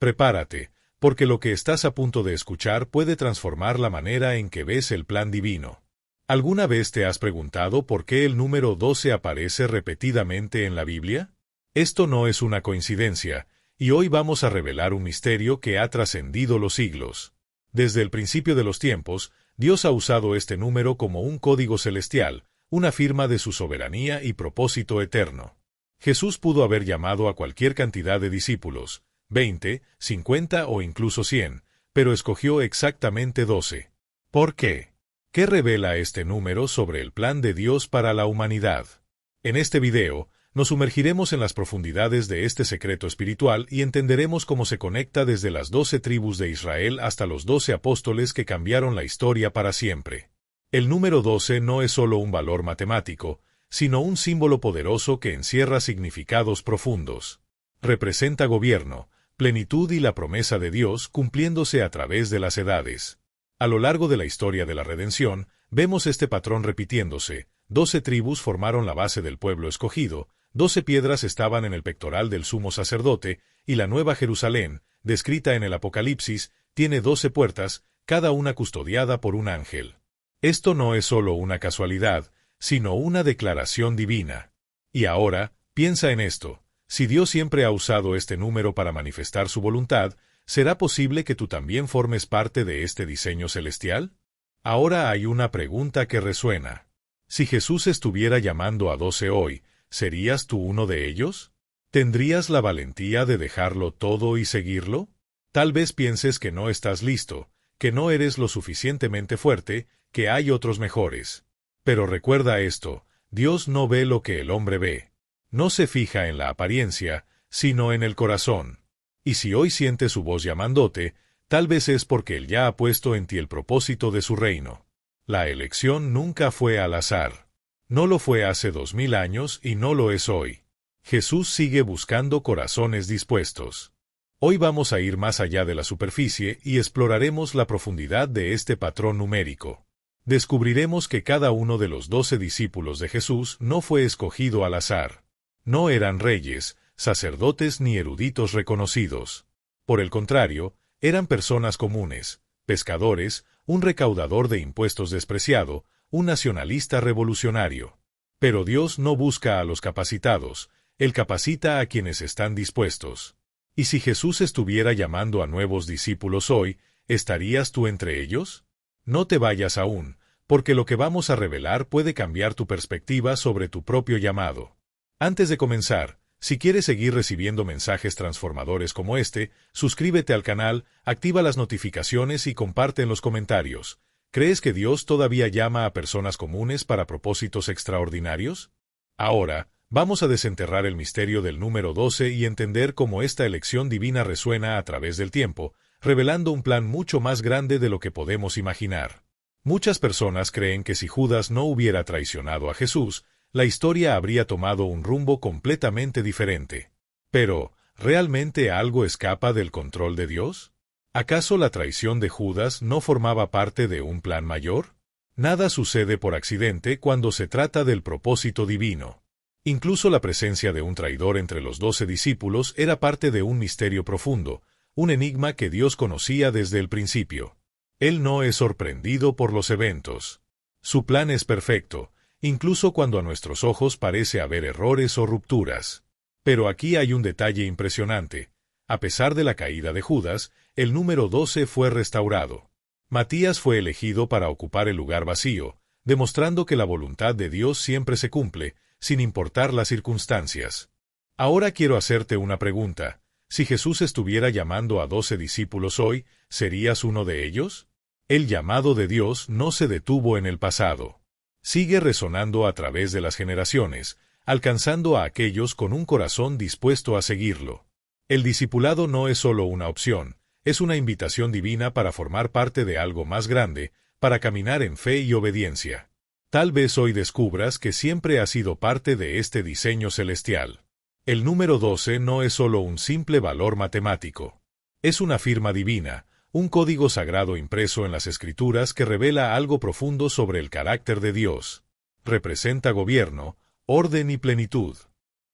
Prepárate, porque lo que estás a punto de escuchar puede transformar la manera en que ves el plan divino. ¿Alguna vez te has preguntado por qué el número 12 aparece repetidamente en la Biblia? Esto no es una coincidencia, y hoy vamos a revelar un misterio que ha trascendido los siglos. Desde el principio de los tiempos, Dios ha usado este número como un código celestial, una firma de su soberanía y propósito eterno. Jesús pudo haber llamado a cualquier cantidad de discípulos, 20, 50 o incluso 100, pero escogió exactamente 12. ¿Por qué? ¿Qué revela este número sobre el plan de Dios para la humanidad? En este video, nos sumergiremos en las profundidades de este secreto espiritual y entenderemos cómo se conecta desde las 12 tribus de Israel hasta los 12 apóstoles que cambiaron la historia para siempre. El número 12 no es solo un valor matemático, sino un símbolo poderoso que encierra significados profundos. Representa gobierno, plenitud y la promesa de Dios cumpliéndose a través de las edades. A lo largo de la historia de la redención, vemos este patrón repitiéndose. 12 tribus formaron la base del pueblo escogido, 12 piedras estaban en el pectoral del sumo sacerdote, y la Nueva Jerusalén, descrita en el Apocalipsis, tiene 12 puertas, cada una custodiada por un ángel. Esto no es solo una casualidad, sino una declaración divina. Y ahora, piensa en esto. Si Dios siempre ha usado este número para manifestar su voluntad, ¿será posible que tú también formes parte de este diseño celestial? Ahora hay una pregunta que resuena. Si Jesús estuviera llamando a 12 hoy, ¿serías tú uno de ellos? ¿Tendrías la valentía de dejarlo todo y seguirlo? Tal vez pienses que no estás listo, que no eres lo suficientemente fuerte, que hay otros mejores. Pero recuerda esto, Dios no ve lo que el hombre ve. No se fija en la apariencia, sino en el corazón. Y si hoy sientes su voz llamándote, tal vez es porque Él ya ha puesto en ti el propósito de su reino. La elección nunca fue al azar. No lo fue hace 2000 años y no lo es hoy. Jesús sigue buscando corazones dispuestos. Hoy vamos a ir más allá de la superficie y exploraremos la profundidad de este patrón numérico. Descubriremos que cada uno de los 12 discípulos de Jesús no fue escogido al azar. No eran reyes, sacerdotes ni eruditos reconocidos. Por el contrario, eran personas comunes, pescadores, un recaudador de impuestos despreciado, un nacionalista revolucionario. Pero Dios no busca a los capacitados, Él capacita a quienes están dispuestos. ¿Y si Jesús estuviera llamando a nuevos discípulos hoy, estarías tú entre ellos? No te vayas aún, porque lo que vamos a revelar puede cambiar tu perspectiva sobre tu propio llamado. Antes de comenzar, si quieres seguir recibiendo mensajes transformadores como este, suscríbete al canal, activa las notificaciones y comparte en los comentarios. ¿Crees que Dios todavía llama a personas comunes para propósitos extraordinarios? Ahora, vamos a desenterrar el misterio del número 12 y entender cómo esta elección divina resuena a través del tiempo, revelando un plan mucho más grande de lo que podemos imaginar. Muchas personas creen que si Judas no hubiera traicionado a Jesús, la historia habría tomado un rumbo completamente diferente. Pero, ¿realmente algo escapa del control de Dios? ¿Acaso la traición de Judas no formaba parte de un plan mayor? Nada sucede por accidente cuando se trata del propósito divino. Incluso la presencia de un traidor entre los 12 discípulos era parte de un misterio profundo, un enigma que Dios conocía desde el principio. Él no es sorprendido por los eventos. Su plan es perfecto, incluso cuando a nuestros ojos parece haber errores o rupturas. Pero aquí hay un detalle impresionante. A pesar de la caída de Judas, el número 12 fue restaurado. Matías fue elegido para ocupar el lugar vacío, demostrando que la voluntad de Dios siempre se cumple, sin importar las circunstancias. Ahora quiero hacerte una pregunta. Si Jesús estuviera llamando a 12 discípulos hoy, ¿serías uno de ellos? El llamado de Dios no se detuvo en el pasado. Sigue resonando a través de las generaciones, alcanzando a aquellos con un corazón dispuesto a seguirlo. El discipulado no es solo una opción, es una invitación divina para formar parte de algo más grande, para caminar en fe y obediencia. Tal vez hoy descubras que siempre has sido parte de este diseño celestial. El número 12 no es solo un simple valor matemático. Es una firma divina, un código sagrado impreso en las Escrituras que revela algo profundo sobre el carácter de Dios. Representa gobierno, orden y plenitud.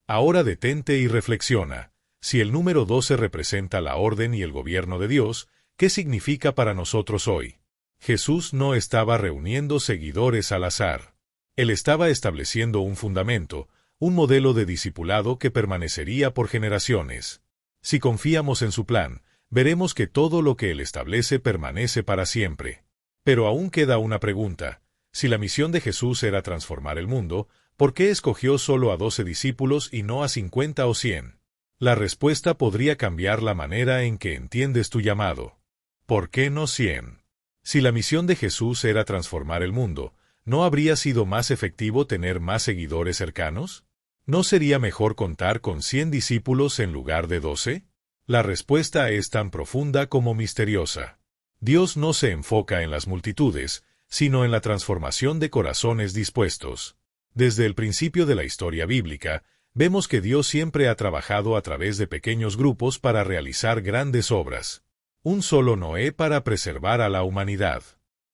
Ahora detente y reflexiona. Si el número 12 representa la orden y el gobierno de Dios, ¿qué significa para nosotros hoy? Jesús no estaba reuniendo seguidores al azar. Él estaba estableciendo un fundamento, un modelo de discipulado que permanecería por generaciones. Si confiamos en su plan, veremos que todo lo que Él establece permanece para siempre. Pero aún queda una pregunta. Si la misión de Jesús era transformar el mundo, ¿por qué escogió solo a 12 discípulos y no a 50 o 100? La respuesta podría cambiar la manera en que entiendes tu llamado. ¿Por qué no 100? Si la misión de Jesús era transformar el mundo, ¿no habría sido más efectivo tener más seguidores cercanos? ¿No sería mejor contar con 100 discípulos en lugar de 12? La respuesta es tan profunda como misteriosa. Dios no se enfoca en las multitudes, sino en la transformación de corazones dispuestos. Desde el principio de la historia bíblica, vemos que Dios siempre ha trabajado a través de pequeños grupos para realizar grandes obras. Un solo Noé para preservar a la humanidad.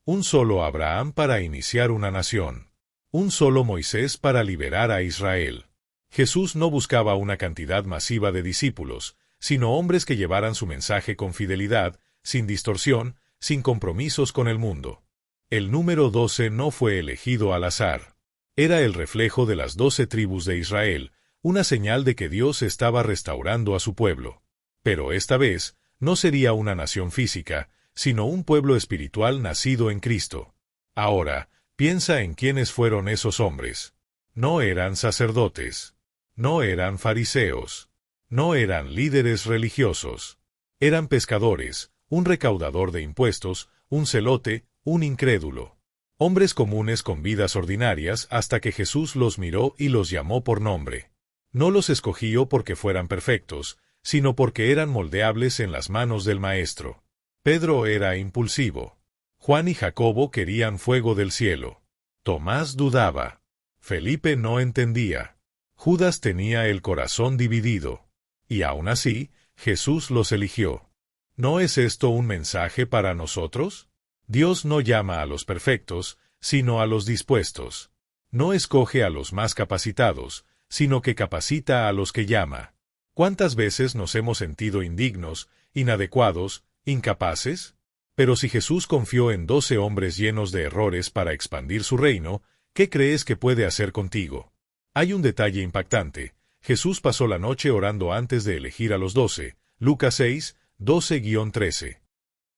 Un solo Abraham para iniciar una nación. Un solo Moisés para liberar a Israel. Jesús no buscaba una cantidad masiva de discípulos, sino hombres que llevaran su mensaje con fidelidad, sin distorsión, sin compromisos con el mundo. El número 12 no fue elegido al azar. Era el reflejo de las 12 tribus de Israel, una señal de que Dios estaba restaurando a su pueblo. Pero esta vez, no sería una nación física, sino un pueblo espiritual nacido en Cristo. Ahora, piensa en quiénes fueron esos hombres. No eran sacerdotes. No eran fariseos. No eran líderes religiosos. Eran pescadores, un recaudador de impuestos, un celote, un incrédulo. Hombres comunes con vidas ordinarias hasta que Jesús los miró y los llamó por nombre. No los escogió porque fueran perfectos, sino porque eran moldeables en las manos del Maestro. Pedro era impulsivo. Juan y Jacobo querían fuego del cielo. Tomás dudaba. Felipe no entendía. Judas tenía el corazón dividido. Y aún así, Jesús los eligió. ¿No es esto un mensaje para nosotros? Dios no llama a los perfectos, sino a los dispuestos. No escoge a los más capacitados, sino que capacita a los que llama. ¿Cuántas veces nos hemos sentido indignos, inadecuados, incapaces? Pero si Jesús confió en 12 hombres llenos de errores para expandir su reino, ¿qué crees que puede hacer contigo? Hay un detalle impactante. Jesús pasó la noche orando antes de elegir a los 12, Lucas 6, 12-13.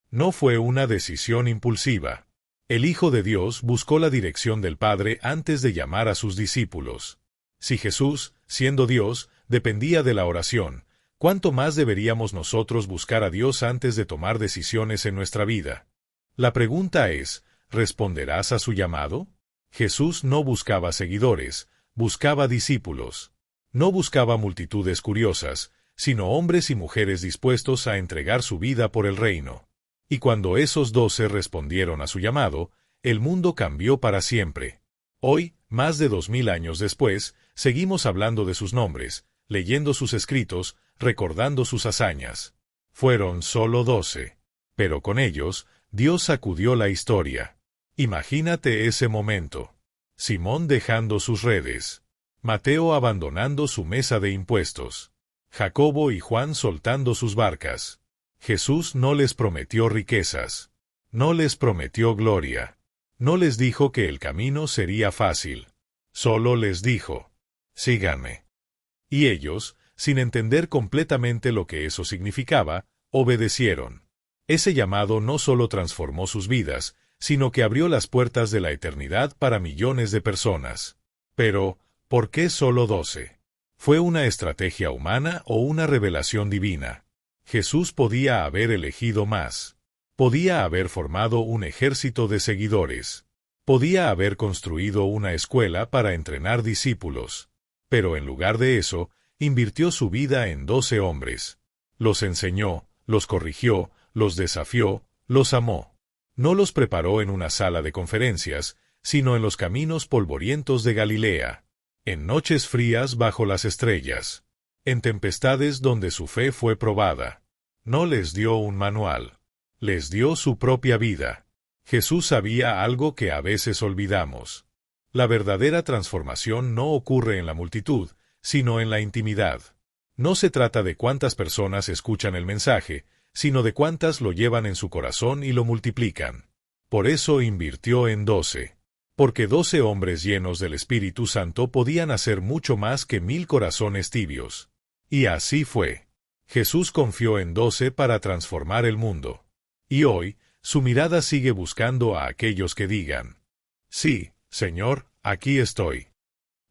No fue una decisión impulsiva. El Hijo de Dios buscó la dirección del Padre antes de llamar a sus discípulos. Si Jesús, siendo Dios, dependía de la oración, ¿cuánto más deberíamos nosotros buscar a Dios antes de tomar decisiones en nuestra vida? La pregunta es, ¿responderás a su llamado? Jesús no buscaba seguidores, buscaba discípulos. No buscaba multitudes curiosas, sino hombres y mujeres dispuestos a entregar su vida por el reino. Y cuando esos 12 respondieron a su llamado, el mundo cambió para siempre. Hoy, más de 2000 años después, seguimos hablando de sus nombres, leyendo sus escritos, recordando sus hazañas. Fueron solo 12. Pero con ellos, Dios sacudió la historia. Imagínate ese momento. Simón dejando sus redes. Mateo abandonando su mesa de impuestos. Jacobo y Juan soltando sus barcas. Jesús no les prometió riquezas. No les prometió gloria. No les dijo que el camino sería fácil. Solo les dijo, síganme. Y ellos, sin entender completamente lo que eso significaba, obedecieron. Ese llamado no solo transformó sus vidas, sino que abrió las puertas de la eternidad para millones de personas. Pero, ¿por qué solo 12? ¿Fue una estrategia humana o una revelación divina? Jesús podía haber elegido más. Podía haber formado un ejército de seguidores. Podía haber construido una escuela para entrenar discípulos. Pero en lugar de eso, invirtió su vida en 12 hombres. Los enseñó, los corrigió, los desafió, los amó. No los preparó en una sala de conferencias, sino en los caminos polvorientos de Galilea. En noches frías bajo las estrellas. En tempestades donde su fe fue probada. No les dio un manual. Les dio su propia vida. Jesús sabía algo que a veces olvidamos. La verdadera transformación no ocurre en la multitud, sino en la intimidad. No se trata de cuántas personas escuchan el mensaje, sino de cuántas lo llevan en su corazón y lo multiplican. Por eso invirtió en 12. Porque 12 hombres llenos del Espíritu Santo podían hacer mucho más que 1000 corazones tibios. Y así fue. Jesús confió en 12 para transformar el mundo. Y hoy, su mirada sigue buscando a aquellos que digan: sí, Señor, aquí estoy.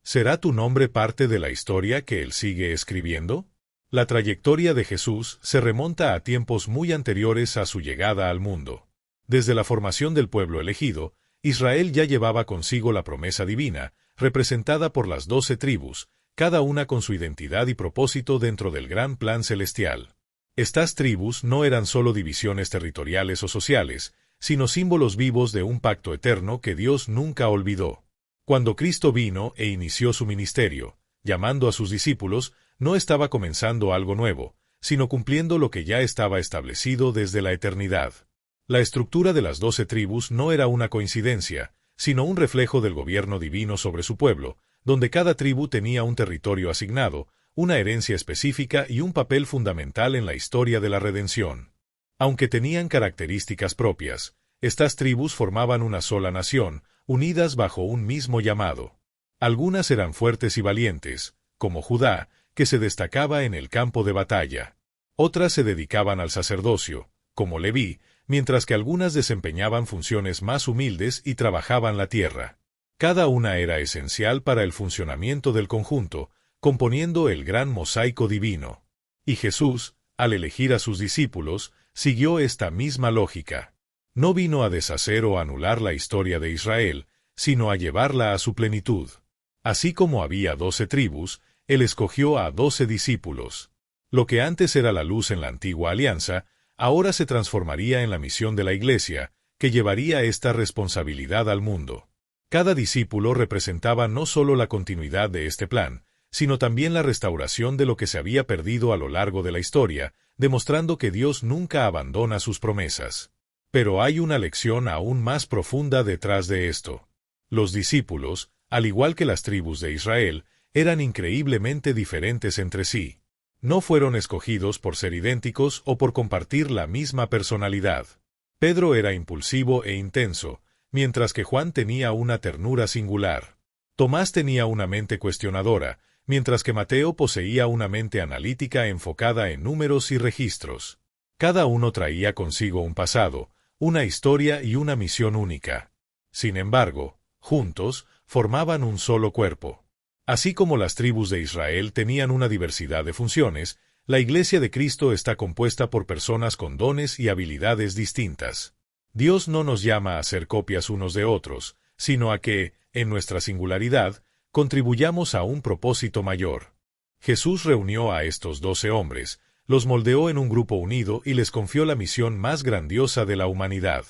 ¿Será tu nombre parte de la historia que Él sigue escribiendo? La trayectoria de Jesús se remonta a tiempos muy anteriores a su llegada al mundo. Desde la formación del pueblo elegido, Israel ya llevaba consigo la promesa divina, representada por las 12 tribus, cada una con su identidad y propósito dentro del gran plan celestial. Estas tribus no eran solo divisiones territoriales o sociales, sino símbolos vivos de un pacto eterno que Dios nunca olvidó. Cuando Cristo vino e inició su ministerio, llamando a sus discípulos, no estaba comenzando algo nuevo, sino cumpliendo lo que ya estaba establecido desde la eternidad. La estructura de las 12 tribus no era una coincidencia, sino un reflejo del gobierno divino sobre su pueblo, donde cada tribu tenía un territorio asignado, una herencia específica y un papel fundamental en la historia de la redención. Aunque tenían características propias, estas tribus formaban una sola nación, unidas bajo un mismo llamado. Algunas eran fuertes y valientes, como Judá, que se destacaba en el campo de batalla. Otras se dedicaban al sacerdocio, como Leví, mientras que algunas desempeñaban funciones más humildes y trabajaban la tierra. Cada una era esencial para el funcionamiento del conjunto, componiendo el gran mosaico divino. Y Jesús, al elegir a sus discípulos, siguió esta misma lógica. No vino a deshacer o anular la historia de Israel, sino a llevarla a su plenitud. Así como había 12 tribus, Él escogió a 12 discípulos. Lo que antes era la luz en la antigua alianza, ahora se transformaría en la misión de la Iglesia, que llevaría esta responsabilidad al mundo. Cada discípulo representaba no solo la continuidad de este plan, sino también la restauración de lo que se había perdido a lo largo de la historia, demostrando que Dios nunca abandona sus promesas. Pero hay una lección aún más profunda detrás de esto. Los discípulos, al igual que las tribus de Israel, eran increíblemente diferentes entre sí. No fueron escogidos por ser idénticos o por compartir la misma personalidad. Pedro era impulsivo e intenso, mientras que Juan tenía una ternura singular. Tomás tenía una mente cuestionadora, mientras que Mateo poseía una mente analítica enfocada en números y registros. Cada uno traía consigo un pasado, una historia y una misión única. Sin embargo, juntos, formaban un solo cuerpo. Así como las tribus de Israel tenían una diversidad de funciones, la Iglesia de Cristo está compuesta por personas con dones y habilidades distintas. Dios no nos llama a ser copias unos de otros, sino a que, en nuestra singularidad, contribuyamos a un propósito mayor. Jesús reunió a estos 12 hombres, los moldeó en un grupo unido y les confió la misión más grandiosa de la humanidad.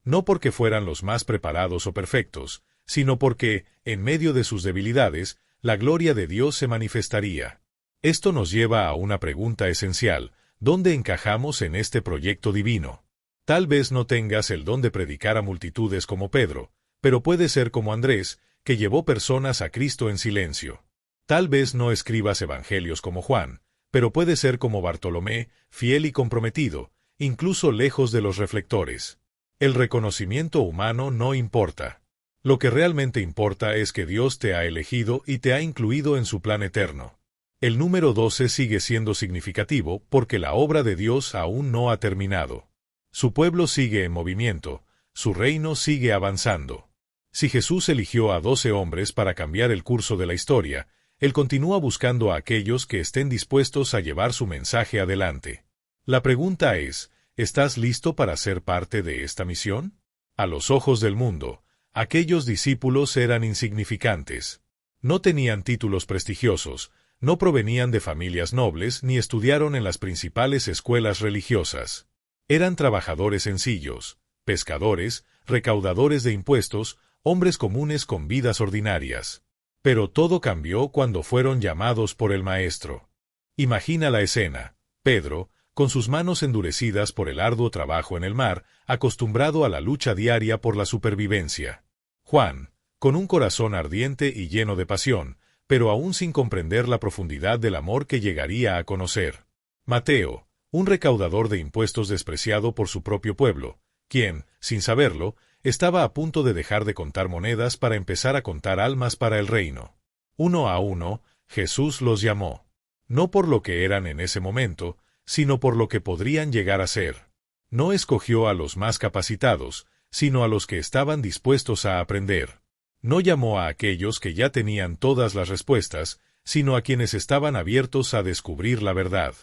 No porque fueran los más preparados o perfectos, sino porque, en medio de sus debilidades, la gloria de Dios se manifestaría. Esto nos lleva a una pregunta esencial: ¿dónde encajamos en este proyecto divino? Tal vez no tengas el don de predicar a multitudes como Pedro, pero puede ser como Andrés, que llevó personas a Cristo en silencio. Tal vez no escribas evangelios como Juan, pero puede ser como Bartolomé, fiel y comprometido, incluso lejos de los reflectores. El reconocimiento humano no importa. Lo que realmente importa es que Dios te ha elegido y te ha incluido en su plan eterno. El número 12 sigue siendo significativo porque la obra de Dios aún no ha terminado. Su pueblo sigue en movimiento, su reino sigue avanzando. Si Jesús eligió a 12 hombres para cambiar el curso de la historia, Él continúa buscando a aquellos que estén dispuestos a llevar su mensaje adelante. La pregunta es: ¿estás listo para ser parte de esta misión? A los ojos del mundo, aquellos discípulos eran insignificantes. No tenían títulos prestigiosos, no provenían de familias nobles ni estudiaron en las principales escuelas religiosas. Eran trabajadores sencillos, pescadores, recaudadores de impuestos, hombres comunes con vidas ordinarias. Pero todo cambió cuando fueron llamados por el Maestro. Imagina la escena: Pedro, con sus manos endurecidas por el arduo trabajo en el mar, acostumbrado a la lucha diaria por la supervivencia. Juan, con un corazón ardiente y lleno de pasión, pero aún sin comprender la profundidad del amor que llegaría a conocer. Mateo, un recaudador de impuestos despreciado por su propio pueblo, quien, sin saberlo, estaba a punto de dejar de contar monedas para empezar a contar almas para el reino. Uno a uno, Jesús los llamó. No por lo que eran en ese momento, sino por lo que podrían llegar a ser. No escogió a los más capacitados, sino a los que estaban dispuestos a aprender. No llamó a aquellos que ya tenían todas las respuestas, sino a quienes estaban abiertos a descubrir la verdad.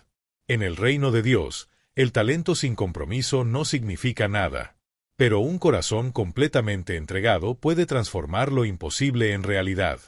En el reino de Dios, el talento sin compromiso no significa nada. Pero un corazón completamente entregado puede transformar lo imposible en realidad.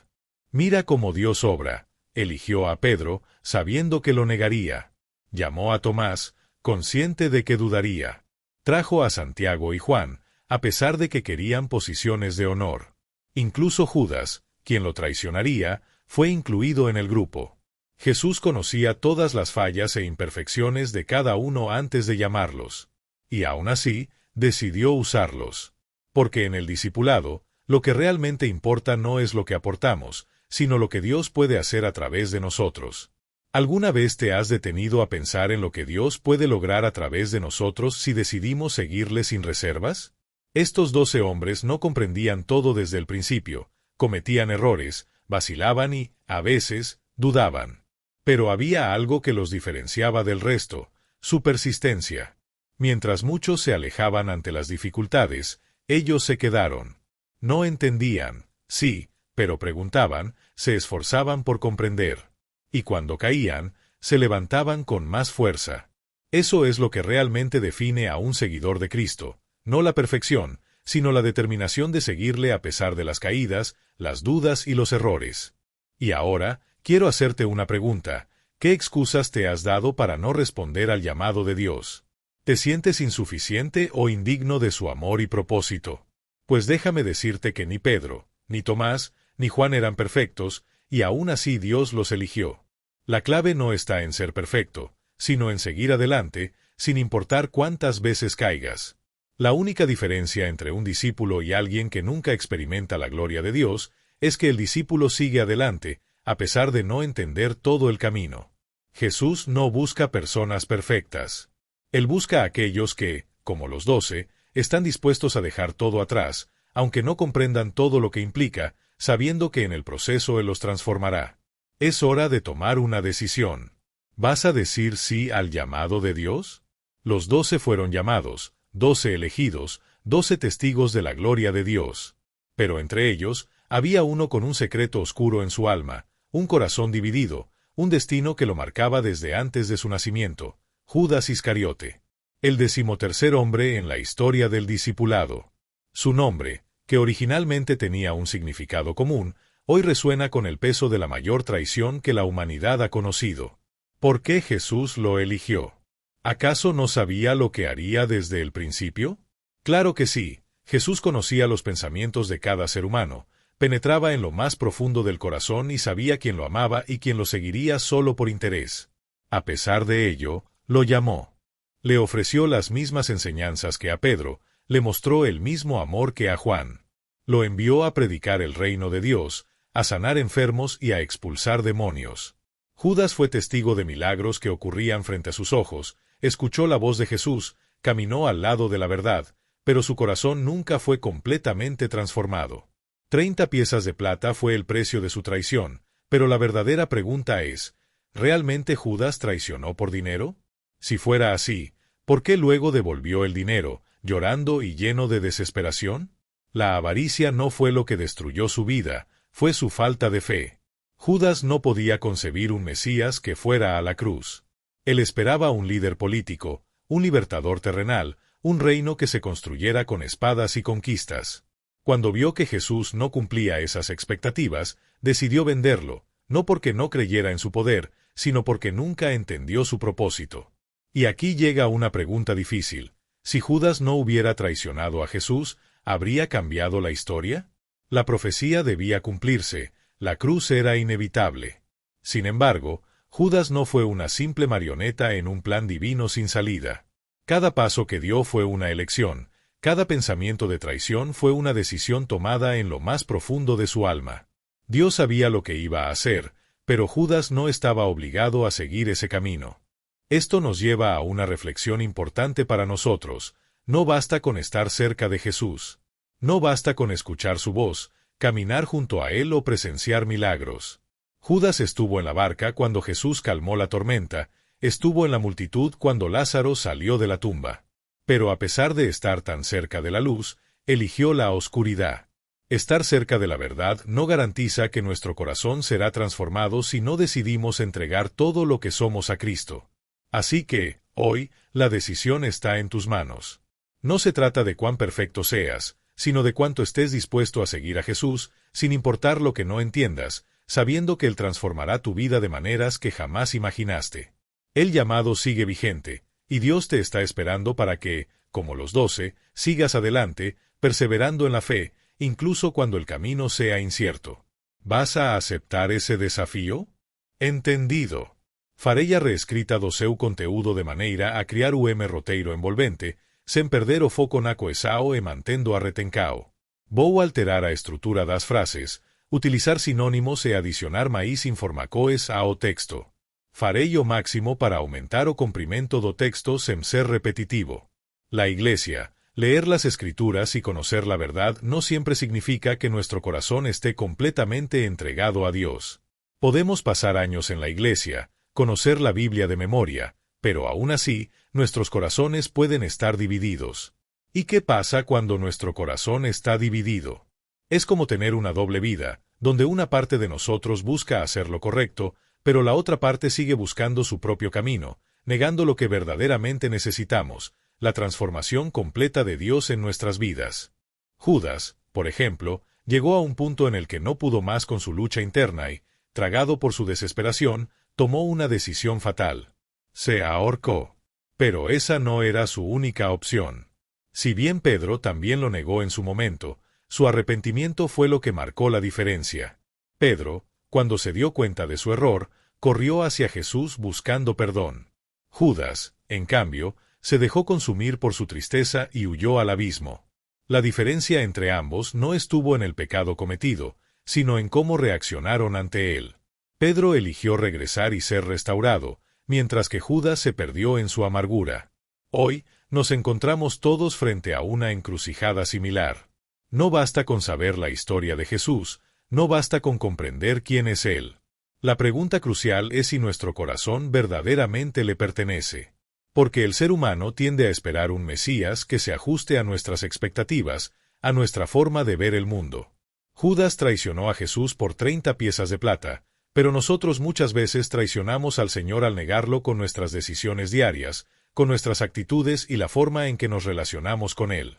Mira cómo Dios obra. Eligió a Pedro, sabiendo que lo negaría. Llamó a Tomás, consciente de que dudaría. Trajo a Santiago y Juan, a pesar de que querían posiciones de honor. Incluso Judas, quien lo traicionaría, fue incluido en el grupo. Jesús conocía todas las fallas e imperfecciones de cada uno antes de llamarlos. Y aún así, decidió usarlos. Porque en el discipulado, lo que realmente importa no es lo que aportamos, sino lo que Dios puede hacer a través de nosotros. ¿Alguna vez te has detenido a pensar en lo que Dios puede lograr a través de nosotros si decidimos seguirle sin reservas? Estos 12 hombres no comprendían todo desde el principio, cometían errores, vacilaban y, a veces, dudaban. Pero había algo que los diferenciaba del resto, su persistencia. Mientras muchos se alejaban ante las dificultades, ellos se quedaron. No entendían, sí, pero preguntaban, se esforzaban por comprender. Y cuando caían, se levantaban con más fuerza. Eso es lo que realmente define a un seguidor de Cristo. No la perfección, sino la determinación de seguirle a pesar de las caídas, las dudas y los errores. Y ahora, quiero hacerte una pregunta. ¿Qué excusas te has dado para no responder al llamado de Dios? ¿Te sientes insuficiente o indigno de su amor y propósito? Pues déjame decirte que ni Pedro, ni Tomás, ni Juan eran perfectos, y aún así Dios los eligió. La clave no está en ser perfecto, sino en seguir adelante, sin importar cuántas veces caigas. La única diferencia entre un discípulo y alguien que nunca experimenta la gloria de Dios es que el discípulo sigue adelante, a pesar de no entender todo el camino. Jesús no busca personas perfectas. Él busca a aquellos que, como los 12, están dispuestos a dejar todo atrás, aunque no comprendan todo lo que implica, sabiendo que en el proceso Él los transformará. Es hora de tomar una decisión. ¿Vas a decir sí al llamado de Dios? Los 12 fueron llamados, 12 elegidos, 12 testigos de la gloria de Dios. Pero entre ellos, había uno con un secreto oscuro en su alma, un corazón dividido, un destino que lo marcaba desde antes de su nacimiento, Judas Iscariote. El 13º hombre en la historia del discipulado. Su nombre, que originalmente tenía un significado común, hoy resuena con el peso de la mayor traición que la humanidad ha conocido. ¿Por qué Jesús lo eligió? ¿Acaso no sabía lo que haría desde el principio? Claro que sí, Jesús conocía los pensamientos de cada ser humano, penetraba en lo más profundo del corazón y sabía quién lo amaba y quién lo seguiría solo por interés. A pesar de ello, lo llamó. Le ofreció las mismas enseñanzas que a Pedro, le mostró el mismo amor que a Juan. Lo envió a predicar el reino de Dios, a sanar enfermos y a expulsar demonios. Judas fue testigo de milagros que ocurrían frente a sus ojos, escuchó la voz de Jesús, caminó al lado de la verdad, pero su corazón nunca fue completamente transformado. 30 piezas de plata fue el precio de su traición, pero la verdadera pregunta es, ¿realmente Judas traicionó por dinero? Si fuera así, ¿por qué luego devolvió el dinero, llorando y lleno de desesperación? La avaricia no fue lo que destruyó su vida, fue su falta de fe. Judas no podía concebir un Mesías que fuera a la cruz. Él esperaba un líder político, un libertador terrenal, un reino que se construyera con espadas y conquistas. Cuando vio que Jesús no cumplía esas expectativas, decidió venderlo, no porque no creyera en su poder, sino porque nunca entendió su propósito. Y aquí llega una pregunta difícil. Si Judas no hubiera traicionado a Jesús, ¿habría cambiado la historia? La profecía debía cumplirse, la cruz era inevitable. Sin embargo, Judas no fue una simple marioneta en un plan divino sin salida. Cada paso que dio fue una elección, cada pensamiento de traición fue una decisión tomada en lo más profundo de su alma. Dios sabía lo que iba a hacer, pero Judas no estaba obligado a seguir ese camino. Esto nos lleva a una reflexión importante para nosotros. No basta con estar cerca de Jesús. No basta con escuchar su voz, caminar junto a Él o presenciar milagros. Judas estuvo en la barca cuando Jesús calmó la tormenta, estuvo en la multitud cuando Lázaro salió de la tumba. Pero a pesar de estar tan cerca de la luz, eligió la oscuridad. Estar cerca de la verdad no garantiza que nuestro corazón será transformado si no decidimos entregar todo lo que somos a Cristo. Así que, hoy, la decisión está en tus manos. No se trata de cuán perfecto seas, sino de cuánto estés dispuesto a seguir a Jesús, sin importar lo que no entiendas, sabiendo que Él transformará tu vida de maneras que jamás imaginaste. El llamado sigue vigente, y Dios te está esperando para que, como los 12, sigas adelante, perseverando en la fe, incluso cuando el camino sea incierto. ¿Vas a aceptar ese desafío? Entendido. Farei a reescrita do seu conteúdo de maneira a criar roteiro envolvente, sem perder o foco na coesao e mantendo a retencao. Vou alterar a estrutura das frases, utilizar sinónimos e adicionar máis informacoes ao texto. Farei o máximo para aumentar o comprimento do texto sem ser repetitivo. La Iglesia, leer las Escrituras y conocer la verdad no siempre significa que nuestro corazón esté completamente entregado a Dios. Podemos pasar años en la Iglesia, conocer la Biblia de memoria, pero aún así, nuestros corazones pueden estar divididos. ¿Y qué pasa cuando nuestro corazón está dividido? Es como tener una doble vida, donde una parte de nosotros busca hacer lo correcto, pero la otra parte sigue buscando su propio camino, negando lo que verdaderamente necesitamos, la transformación completa de Dios en nuestras vidas. Judas, por ejemplo, llegó a un punto en el que no pudo más con su lucha interna y, tragado por su desesperación, tomó una decisión fatal. Se ahorcó. Pero esa no era su única opción. Si bien Pedro también lo negó en su momento, su arrepentimiento fue lo que marcó la diferencia. Pedro, cuando se dio cuenta de su error, corrió hacia Jesús buscando perdón. Judas, en cambio, se dejó consumir por su tristeza y huyó al abismo. La diferencia entre ambos no estuvo en el pecado cometido, sino en cómo reaccionaron ante él. Pedro eligió regresar y ser restaurado, mientras que Judas se perdió en su amargura. Hoy, nos encontramos todos frente a una encrucijada similar. No basta con saber la historia de Jesús, no basta con comprender quién es Él. La pregunta crucial es si nuestro corazón verdaderamente le pertenece. Porque el ser humano tiende a esperar un Mesías que se ajuste a nuestras expectativas, a nuestra forma de ver el mundo. Judas traicionó a Jesús por 30 piezas de plata, pero nosotros muchas veces traicionamos al Señor al negarlo con nuestras decisiones diarias, con nuestras actitudes y la forma en que nos relacionamos con Él.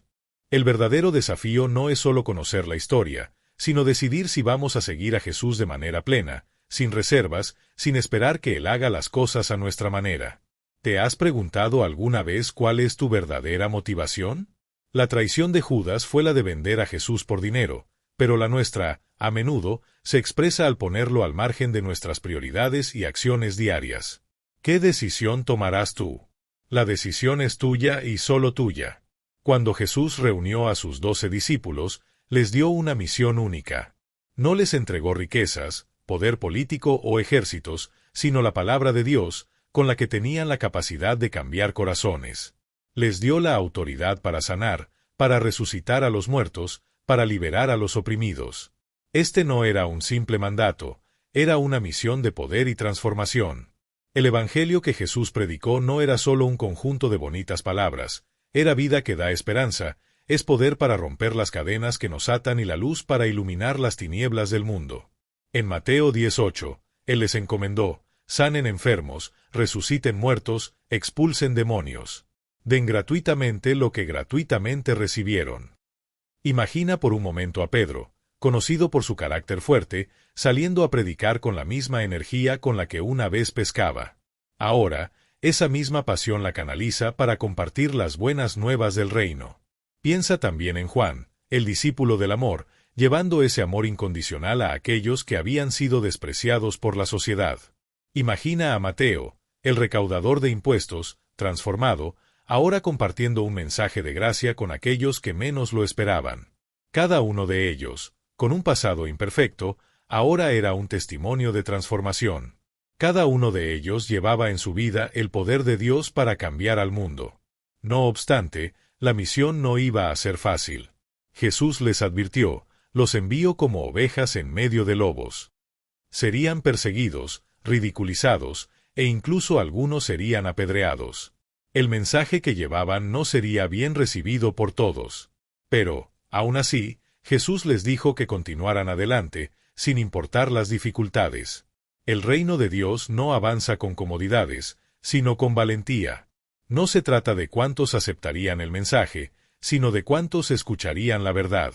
El verdadero desafío no es solo conocer la historia, sino decidir si vamos a seguir a Jesús de manera plena, sin reservas, sin esperar que Él haga las cosas a nuestra manera. ¿Te has preguntado alguna vez cuál es tu verdadera motivación? La traición de Judas fue la de vender a Jesús por dinero, pero la nuestra, a menudo, se expresa al ponerlo al margen de nuestras prioridades y acciones diarias. ¿Qué decisión tomarás tú? La decisión es tuya y solo tuya. Cuando Jesús reunió a sus 12 discípulos, les dio una misión única. No les entregó riquezas, poder político o ejércitos, sino la palabra de Dios, con la que tenían la capacidad de cambiar corazones. Les dio la autoridad para sanar, para resucitar a los muertos, para liberar a los oprimidos. Este no era un simple mandato, era una misión de poder y transformación. El evangelio que Jesús predicó no era solo un conjunto de bonitas palabras, era vida que da esperanza, es poder para romper las cadenas que nos atan y la luz para iluminar las tinieblas del mundo. En Mateo 18, Él les encomendó: sanen enfermos, resuciten muertos, expulsen demonios. Den gratuitamente lo que gratuitamente recibieron. Imagina por un momento a Pedro, conocido por su carácter fuerte, saliendo a predicar con la misma energía con la que una vez pescaba. Ahora, esa misma pasión la canaliza para compartir las buenas nuevas del reino. Piensa también en Juan, el discípulo del amor, llevando ese amor incondicional a aquellos que habían sido despreciados por la sociedad. Imagina a Mateo, el recaudador de impuestos, transformado, ahora compartiendo un mensaje de gracia con aquellos que menos lo esperaban. Cada uno de ellos, con un pasado imperfecto, ahora era un testimonio de transformación. Cada uno de ellos llevaba en su vida el poder de Dios para cambiar al mundo. No obstante, la misión no iba a ser fácil. Jesús les advirtió: los envío como ovejas en medio de lobos. Serían perseguidos, ridiculizados, e incluso algunos serían apedreados. El mensaje que llevaban no sería bien recibido por todos. Pero, aún así, Jesús les dijo que continuaran adelante, sin importar las dificultades. El reino de Dios no avanza con comodidades, sino con valentía. No se trata de cuántos aceptarían el mensaje, sino de cuántos escucharían la verdad.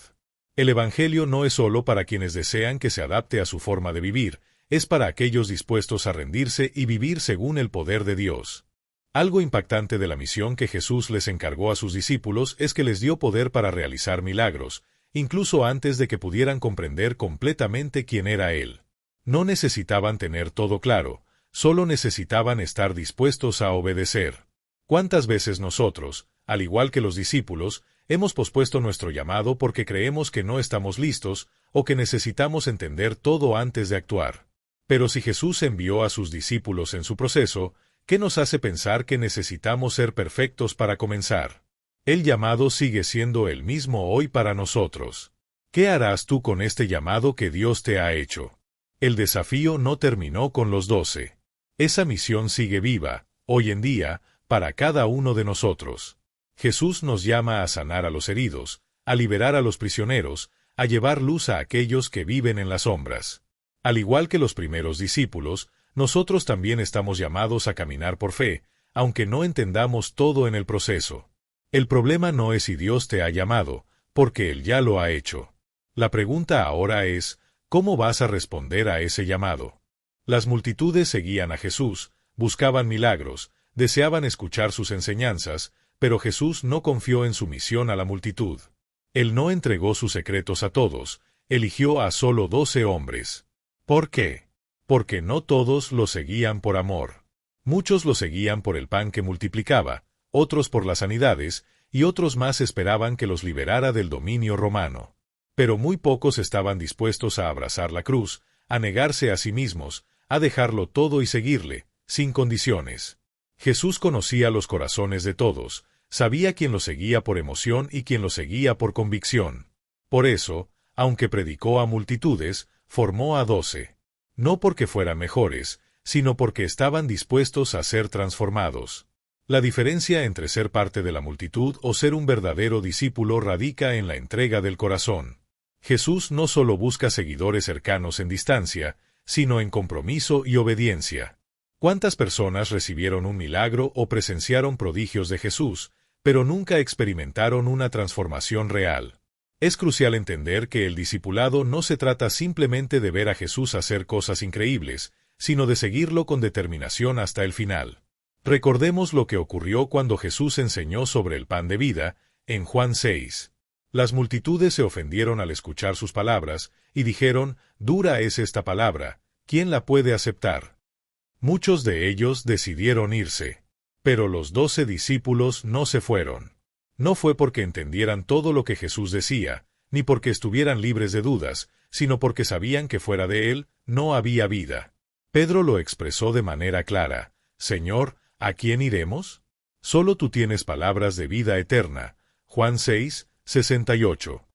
El Evangelio no es solo para quienes desean que se adapte a su forma de vivir, es para aquellos dispuestos a rendirse y vivir según el poder de Dios. Algo impactante de la misión que Jesús les encargó a sus discípulos es que les dio poder para realizar milagros, incluso antes de que pudieran comprender completamente quién era Él. No necesitaban tener todo claro, solo necesitaban estar dispuestos a obedecer. ¿Cuántas veces nosotros, al igual que los discípulos, hemos pospuesto nuestro llamado porque creemos que no estamos listos o que necesitamos entender todo antes de actuar? Pero si Jesús envió a sus discípulos en su proceso, ¿qué nos hace pensar que necesitamos ser perfectos para comenzar? El llamado sigue siendo el mismo hoy para nosotros. ¿Qué harás tú con este llamado que Dios te ha hecho? El desafío no terminó con los 12. Esa misión sigue viva, hoy en día, para cada uno de nosotros. Jesús nos llama a sanar a los heridos, a liberar a los prisioneros, a llevar luz a aquellos que viven en las sombras. Al igual que los primeros discípulos, nosotros también estamos llamados a caminar por fe, aunque no entendamos todo en el proceso. El problema no es si Dios te ha llamado, porque Él ya lo ha hecho. La pregunta ahora es, ¿cómo vas a responder a ese llamado? Las multitudes seguían a Jesús, buscaban milagros, deseaban escuchar sus enseñanzas, pero Jesús no confió en su misión a la multitud. Él no entregó sus secretos a todos, eligió a solo 12 hombres. ¿Por qué? Porque no todos lo seguían por amor. Muchos lo seguían por el pan que multiplicaba, otros por las sanidades, y otros más esperaban que los liberara del dominio romano. Pero muy pocos estaban dispuestos a abrazar la cruz, a negarse a sí mismos, a dejarlo todo y seguirle, sin condiciones. Jesús conocía los corazones de todos, sabía quién lo seguía por emoción y quién lo seguía por convicción. Por eso, aunque predicó a multitudes, formó a 12. No porque fueran mejores, sino porque estaban dispuestos a ser transformados. La diferencia entre ser parte de la multitud o ser un verdadero discípulo radica en la entrega del corazón. Jesús no solo busca seguidores cercanos en distancia, sino en compromiso y obediencia. ¿Cuántas personas recibieron un milagro o presenciaron prodigios de Jesús, pero nunca experimentaron una transformación real? Es crucial entender que el discipulado no se trata simplemente de ver a Jesús hacer cosas increíbles, sino de seguirlo con determinación hasta el final. Recordemos lo que ocurrió cuando Jesús enseñó sobre el pan de vida, en Juan 6. Las multitudes se ofendieron al escuchar sus palabras, y dijeron: «Dura es esta palabra, ¿quién la puede aceptar?». Muchos de ellos decidieron irse. Pero los 12 discípulos no se fueron. No fue porque entendieran todo lo que Jesús decía, ni porque estuvieran libres de dudas, sino porque sabían que fuera de Él no había vida. Pedro lo expresó de manera clara: «Señor, ¿a quién iremos? Solo tú tienes palabras de vida eterna». Juan 6, 68.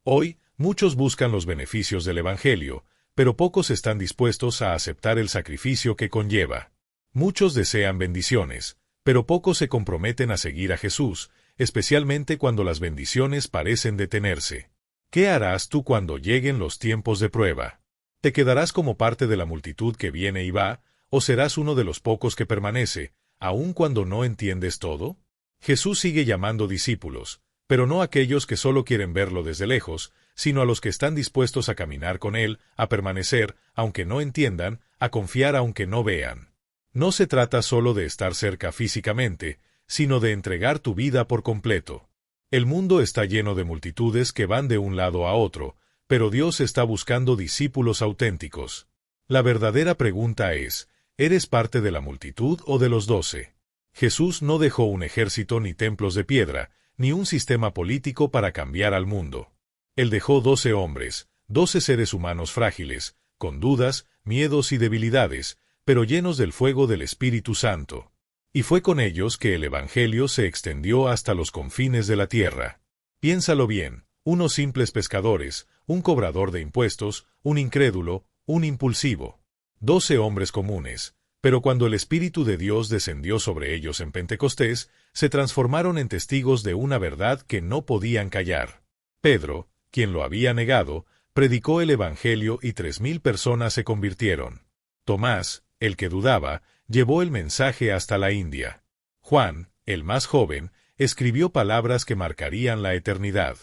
Hoy, muchos buscan los beneficios del Evangelio, pero pocos están dispuestos a aceptar el sacrificio que conlleva. Muchos desean bendiciones, pero pocos se comprometen a seguir a Jesús, especialmente cuando las bendiciones parecen detenerse. ¿Qué harás tú cuando lleguen los tiempos de prueba? ¿Te quedarás como parte de la multitud que viene y va, o serás uno de los pocos que permanece, aun cuando no entiendes todo? Jesús sigue llamando discípulos, pero no aquellos que solo quieren verlo desde lejos, sino a los que están dispuestos a caminar con Él, a permanecer, aunque no entiendan, a confiar aunque no vean. No se trata solo de estar cerca físicamente, sino de entregar tu vida por completo. El mundo está lleno de multitudes que van de un lado a otro, pero Dios está buscando discípulos auténticos. La verdadera pregunta es: ¿eres parte de la multitud o de los 12? Jesús no dejó un ejército ni templos de piedra, ni un sistema político para cambiar al mundo. Él dejó 12 hombres, 12 seres humanos frágiles, con dudas, miedos y debilidades, pero llenos del fuego del Espíritu Santo. Y fue con ellos que el Evangelio se extendió hasta los confines de la tierra. Piénsalo bien, unos simples pescadores, un cobrador de impuestos, un incrédulo, un impulsivo. 12 hombres comunes, pero cuando el Espíritu de Dios descendió sobre ellos en Pentecostés, se transformaron en testigos de una verdad que no podían callar. Pedro, quien lo había negado, predicó el Evangelio y 3.000 personas se convirtieron. Tomás, el que dudaba, llevó el mensaje hasta la India. Juan, el más joven, escribió palabras que marcarían la eternidad.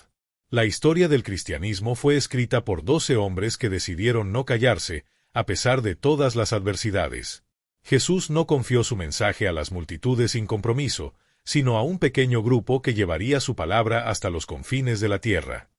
La historia del cristianismo fue escrita por 12 hombres que decidieron no callarse, a pesar de todas las adversidades. Jesús no confió su mensaje a las multitudes sin compromiso, sino a un pequeño grupo que llevaría su palabra hasta los confines de la tierra.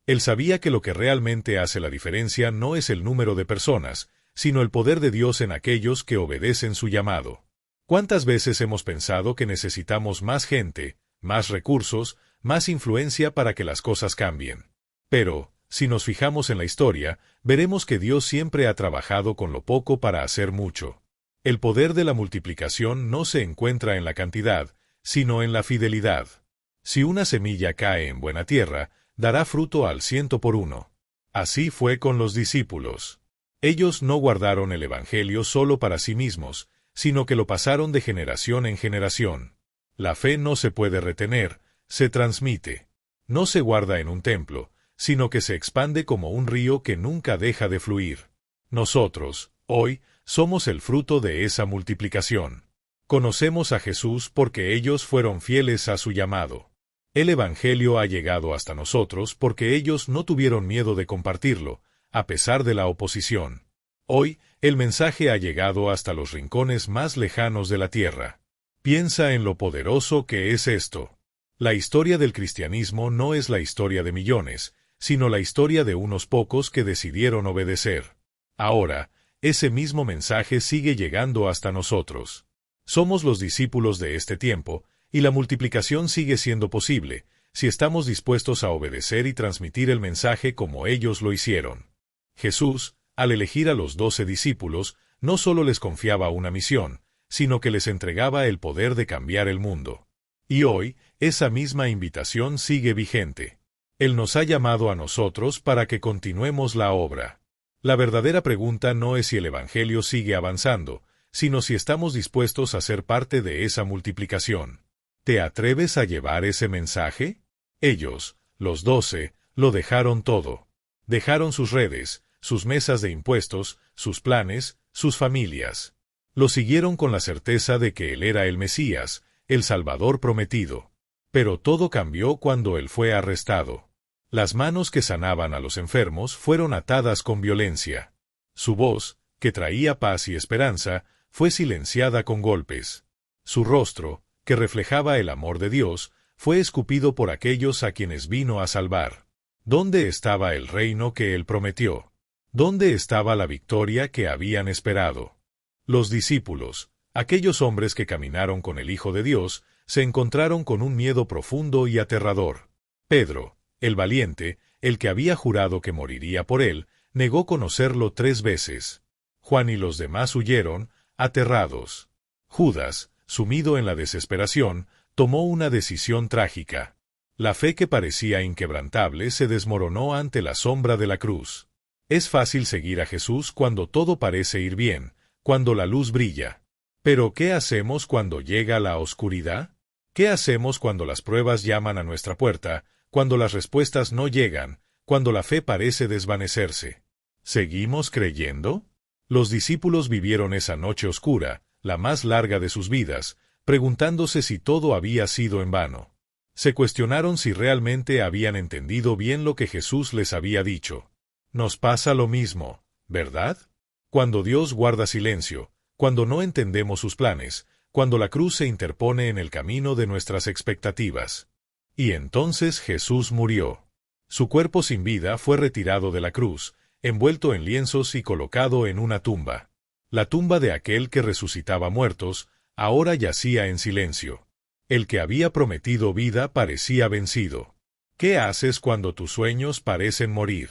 Él sabía que lo que realmente hace la diferencia no es el número de personas, sino el poder de Dios en aquellos que obedecen su llamado. ¿Cuántas veces hemos pensado que necesitamos más gente, más recursos, más influencia para que las cosas cambien? Pero, si nos fijamos en la historia, veremos que Dios siempre ha trabajado con lo poco para hacer mucho. El poder de la multiplicación no se encuentra en la cantidad, sino en la fidelidad. Si una semilla cae en buena tierra, dará fruto al 100%. Así fue con los discípulos. Ellos no guardaron el Evangelio solo para sí mismos, sino que lo pasaron de generación en generación. La fe no se puede retener, se transmite. No se guarda en un templo, sino que se expande como un río que nunca deja de fluir. Nosotros, hoy, somos el fruto de esa multiplicación. Conocemos a Jesús porque ellos fueron fieles a su llamado. El Evangelio ha llegado hasta nosotros porque ellos no tuvieron miedo de compartirlo, a pesar de la oposición. Hoy, el mensaje ha llegado hasta los rincones más lejanos de la tierra. Piensa en lo poderoso que es esto. La historia del cristianismo no es la historia de millones, sino la historia de unos pocos que decidieron obedecer. Ahora, ese mismo mensaje sigue llegando hasta nosotros. Somos los discípulos de este tiempo, y la multiplicación sigue siendo posible, si estamos dispuestos a obedecer y transmitir el mensaje como ellos lo hicieron. Jesús, al elegir a los 12 discípulos, no solo les confiaba una misión, sino que les entregaba el poder de cambiar el mundo. Y hoy, esa misma invitación sigue vigente. Él nos ha llamado a nosotros para que continuemos la obra. La verdadera pregunta no es si el Evangelio sigue avanzando, sino si estamos dispuestos a ser parte de esa multiplicación. ¿Te atreves a llevar ese mensaje? Ellos, los 12, lo dejaron todo. Dejaron sus redes, sus mesas de impuestos, sus planes, sus familias. Lo siguieron con la certeza de que Él era el Mesías, el Salvador prometido. Pero todo cambió cuando Él fue arrestado. Las manos que sanaban a los enfermos fueron atadas con violencia. Su voz, que traía paz y esperanza, fue silenciada con golpes. Su rostro, que reflejaba el amor de Dios, fue escupido por aquellos a quienes vino a salvar. ¿Dónde estaba el reino que Él prometió? ¿Dónde estaba la victoria que habían esperado? Los discípulos, aquellos hombres que caminaron con el Hijo de Dios, se encontraron con un miedo profundo y aterrador. Pedro, el valiente, el que había jurado que moriría por él, negó conocerlo 3 veces. Juan y los demás huyeron, aterrados. Judas, sumido en la desesperación, tomó una decisión trágica. La fe que parecía inquebrantable se desmoronó ante la sombra de la cruz. Es fácil seguir a Jesús cuando todo parece ir bien, cuando la luz brilla. Pero ¿qué hacemos cuando llega la oscuridad? ¿Qué hacemos cuando las pruebas llaman a nuestra puerta, cuando las respuestas no llegan, cuando la fe parece desvanecerse? ¿Seguimos creyendo? Los discípulos vivieron esa noche oscura, la más larga de sus vidas, preguntándose si todo había sido en vano. Se cuestionaron si realmente habían entendido bien lo que Jesús les había dicho. Nos pasa lo mismo, ¿verdad? Cuando Dios guarda silencio, cuando no entendemos sus planes, cuando la cruz se interpone en el camino de nuestras expectativas. Y entonces Jesús murió. Su cuerpo sin vida fue retirado de la cruz, envuelto en lienzos y colocado en una tumba. La tumba de aquel que resucitaba muertos, ahora yacía en silencio. El que había prometido vida parecía vencido. ¿Qué haces cuando tus sueños parecen morir?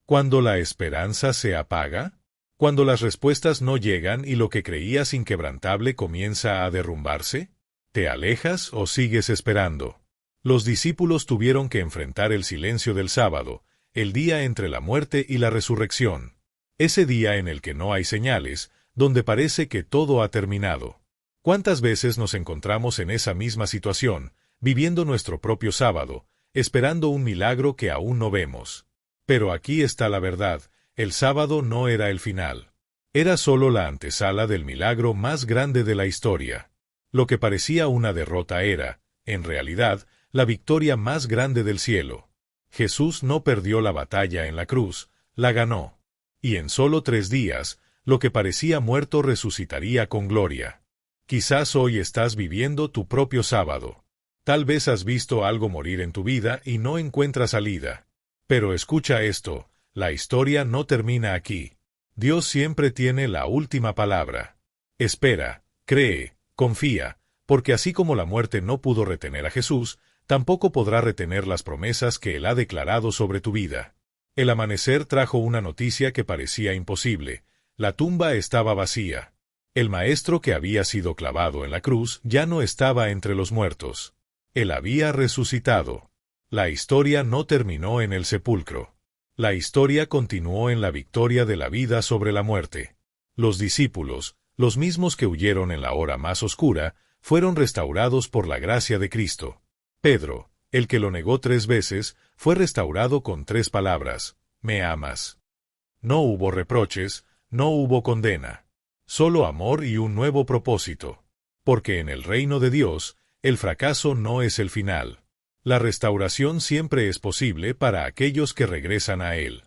¿Cuando la esperanza se apaga? ¿Cuando las respuestas no llegan y lo que creías inquebrantable comienza a derrumbarse? ¿Te alejas o sigues esperando? Los discípulos tuvieron que enfrentar el silencio del sábado, el día entre la muerte y la resurrección. Ese día en el que no hay señales, donde parece que todo ha terminado. ¿Cuántas veces nos encontramos en esa misma situación, viviendo nuestro propio sábado, esperando un milagro que aún no vemos? Pero aquí está la verdad, el sábado no era el final. Era solo la antesala del milagro más grande de la historia. Lo que parecía una derrota era, en realidad, la victoria más grande del cielo. Jesús no perdió la batalla en la cruz, la ganó. Y en solo 3 días, lo que parecía muerto resucitaría con gloria. Quizás hoy estás viviendo tu propio sábado. Tal vez has visto algo morir en tu vida y no encuentras salida. Pero escucha esto, la historia no termina aquí. Dios siempre tiene la última palabra. Espera, cree, confía, porque así como la muerte no pudo retener a Jesús, tampoco podrá retener las promesas que Él ha declarado sobre tu vida. El amanecer trajo una noticia que parecía imposible. La tumba estaba vacía. El maestro que había sido clavado en la cruz ya no estaba entre los muertos. Él había resucitado. La historia no terminó en el sepulcro. La historia continuó en la victoria de la vida sobre la muerte. Los discípulos, los mismos que huyeron en la hora más oscura, fueron restaurados por la gracia de Cristo. Pedro, el que lo negó 3 veces, fue restaurado con 3 palabras: «¿Me amas?». No hubo reproches, no hubo condena. Solo amor y un nuevo propósito. Porque en el reino de Dios, el fracaso no es el final. La restauración siempre es posible para aquellos que regresan a Él.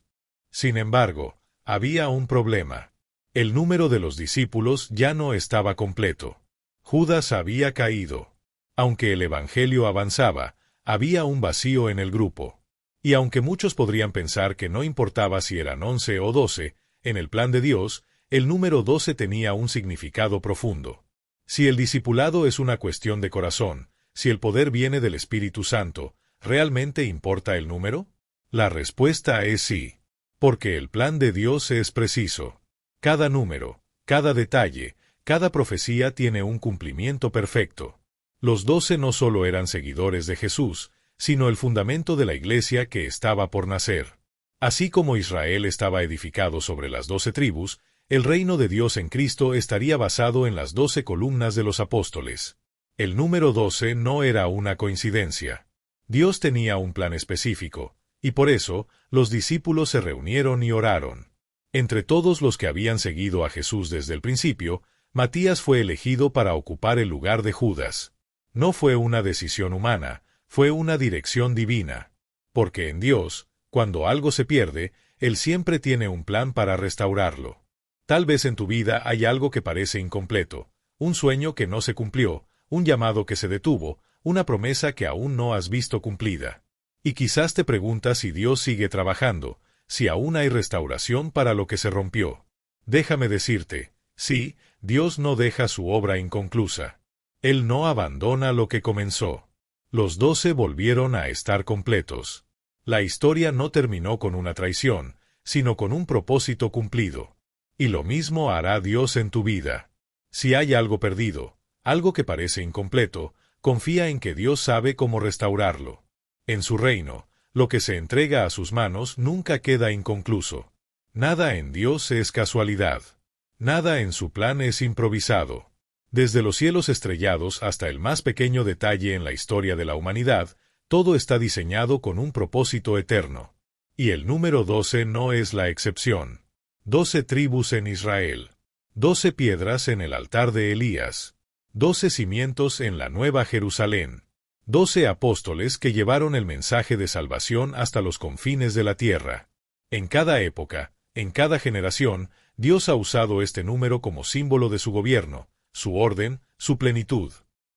Sin embargo, había un problema. El número de los discípulos ya no estaba completo. Judas había caído. Aunque el Evangelio avanzaba, había un vacío en el grupo. Y aunque muchos podrían pensar que no importaba si eran 11 o 12, en el plan de Dios, el número 12 tenía un significado profundo. Si el discipulado es una cuestión de corazón, si el poder viene del Espíritu Santo, ¿realmente importa el número? La respuesta es sí. Porque el plan de Dios es preciso. Cada número, cada detalle, cada profecía tiene un cumplimiento perfecto. Los 12 no solo eran seguidores de Jesús, sino el fundamento de la iglesia que estaba por nacer. Así como Israel estaba edificado sobre las 12 tribus, el reino de Dios en Cristo estaría basado en las 12 columnas de los apóstoles. El número 12 no era una coincidencia. Dios tenía un plan específico, y por eso, los discípulos se reunieron y oraron. Entre todos los que habían seguido a Jesús desde el principio, Matías fue elegido para ocupar el lugar de Judas. No fue una decisión humana, fue una dirección divina. Porque en Dios, cuando algo se pierde, Él siempre tiene un plan para restaurarlo. Tal vez en tu vida hay algo que parece incompleto, un sueño que no se cumplió, un llamado que se detuvo, una promesa que aún no has visto cumplida. Y quizás te preguntas si Dios sigue trabajando, si aún hay restauración para lo que se rompió. Déjame decirte, sí, Dios no deja su obra inconclusa. Él no abandona lo que comenzó. Los 12 volvieron a estar completos. La historia no terminó con una traición, sino con un propósito cumplido. Y lo mismo hará Dios en tu vida. Si hay algo perdido, algo que parece incompleto, confía en que Dios sabe cómo restaurarlo. En su reino, lo que se entrega a sus manos nunca queda inconcluso. Nada en Dios es casualidad. Nada en su plan es improvisado. Desde los cielos estrellados hasta el más pequeño detalle en la historia de la humanidad, todo está diseñado con un propósito eterno. Y el número 12 no es la excepción. 12 tribus en Israel. 12 piedras en el altar de Elías. 12 cimientos en la Nueva Jerusalén. 12 apóstoles que llevaron el mensaje de salvación hasta los confines de la tierra. En cada época, en cada generación, Dios ha usado este número como símbolo de su gobierno, su orden, su plenitud.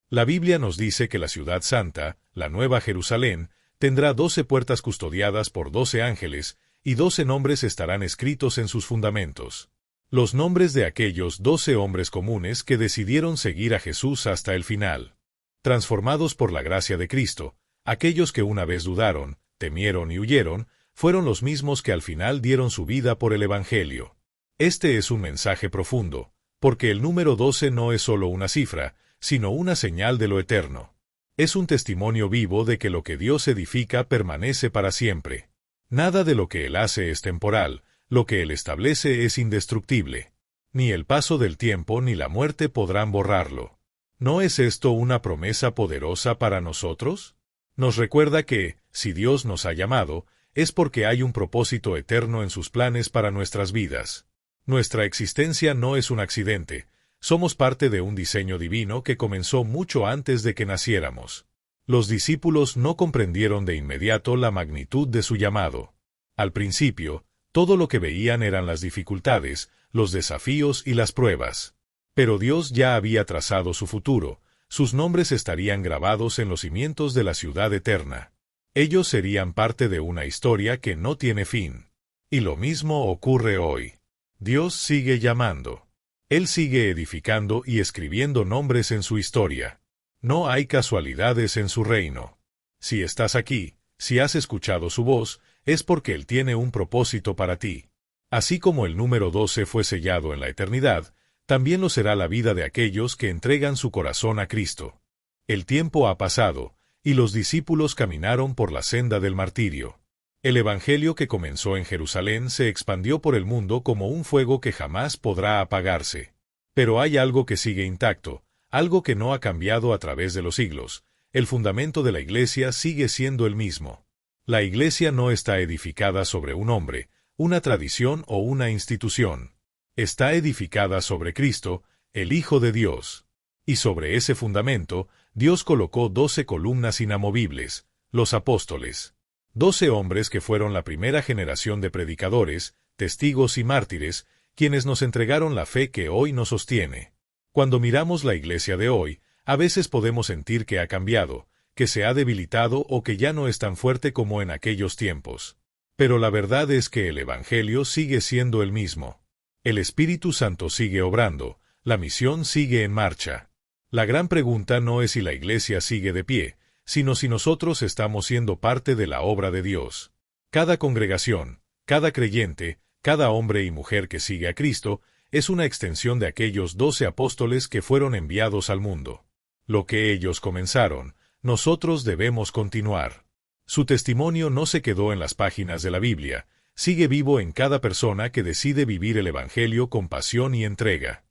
La Biblia nos dice que la ciudad santa, la Nueva Jerusalén, tendrá 12 puertas custodiadas por 12 ángeles, y 12 nombres estarán escritos en sus fundamentos. Los nombres de aquellos 12 hombres comunes que decidieron seguir a Jesús hasta el final. Transformados por la gracia de Cristo, aquellos que una vez dudaron, temieron y huyeron, fueron los mismos que al final dieron su vida por el Evangelio. Este es un mensaje profundo, porque el número 12 no es solo una cifra, sino una señal de lo eterno. Es un testimonio vivo de que lo que Dios edifica permanece para siempre. Nada de lo que Él hace es temporal, lo que Él establece es indestructible. Ni el paso del tiempo ni la muerte podrán borrarlo. ¿No es esto una promesa poderosa para nosotros? Nos recuerda que, si Dios nos ha llamado, es porque hay un propósito eterno en sus planes para nuestras vidas. Nuestra existencia no es un accidente, somos parte de un diseño divino que comenzó mucho antes de que naciéramos. Los discípulos no comprendieron de inmediato la magnitud de su llamado. Al principio, todo lo que veían eran las dificultades, los desafíos y las pruebas. Pero Dios ya había trazado su futuro, sus nombres estarían grabados en los cimientos de la ciudad eterna. Ellos serían parte de una historia que no tiene fin. Y lo mismo ocurre hoy. Dios sigue llamando. Él sigue edificando y escribiendo nombres en su historia. No hay casualidades en su reino. Si estás aquí, si has escuchado su voz, es porque Él tiene un propósito para ti. Así como el número 12 fue sellado en la eternidad, también lo será la vida de aquellos que entregan su corazón a Cristo. El tiempo ha pasado, y los discípulos caminaron por la senda del martirio. El Evangelio que comenzó en Jerusalén se expandió por el mundo como un fuego que jamás podrá apagarse. Pero hay algo que sigue intacto, algo que no ha cambiado a través de los siglos. El fundamento de la Iglesia sigue siendo el mismo. La Iglesia no está edificada sobre un hombre, una tradición o una institución. Está edificada sobre Cristo, el Hijo de Dios. Y sobre ese fundamento, Dios colocó 12 columnas inamovibles, los apóstoles. 12 hombres que fueron la primera generación de predicadores, testigos y mártires, quienes nos entregaron la fe que hoy nos sostiene. Cuando miramos la Iglesia de hoy, a veces podemos sentir que ha cambiado, que se ha debilitado o que ya no es tan fuerte como en aquellos tiempos. Pero la verdad es que el Evangelio sigue siendo el mismo. El Espíritu Santo sigue obrando, la misión sigue en marcha. La gran pregunta no es si la Iglesia sigue de pie, sino si nosotros estamos siendo parte de la obra de Dios. Cada congregación, cada creyente, cada hombre y mujer que sigue a Cristo, es una extensión de aquellos 12 apóstoles que fueron enviados al mundo. Lo que ellos comenzaron, nosotros debemos continuar. Su testimonio no se quedó en las páginas de la Biblia, sigue vivo en cada persona que decide vivir el Evangelio con pasión y entrega.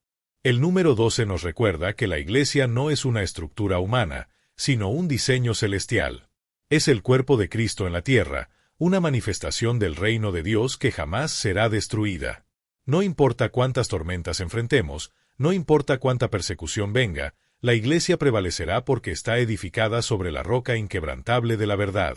El número 12 nos recuerda que la Iglesia no es una estructura humana, sino un diseño celestial. Es el cuerpo de Cristo en la tierra, una manifestación del reino de Dios que jamás será destruida. No importa cuántas tormentas enfrentemos, no importa cuánta persecución venga, la Iglesia prevalecerá porque está edificada sobre la roca inquebrantable de la verdad.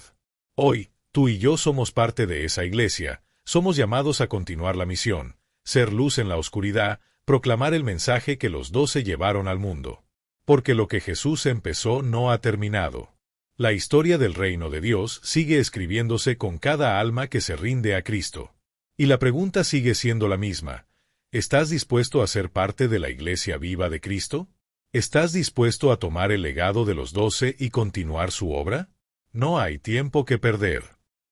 Hoy, tú y yo somos parte de esa Iglesia, somos llamados a continuar la misión, ser luz en la oscuridad, proclamar el mensaje que los 12 llevaron al mundo. Porque lo que Jesús empezó no ha terminado. La historia del reino de Dios sigue escribiéndose con cada alma que se rinde a Cristo. Y la pregunta sigue siendo la misma. ¿Estás dispuesto a ser parte de la Iglesia viva de Cristo? ¿Estás dispuesto a tomar el legado de los 12 y continuar su obra? No hay tiempo que perder.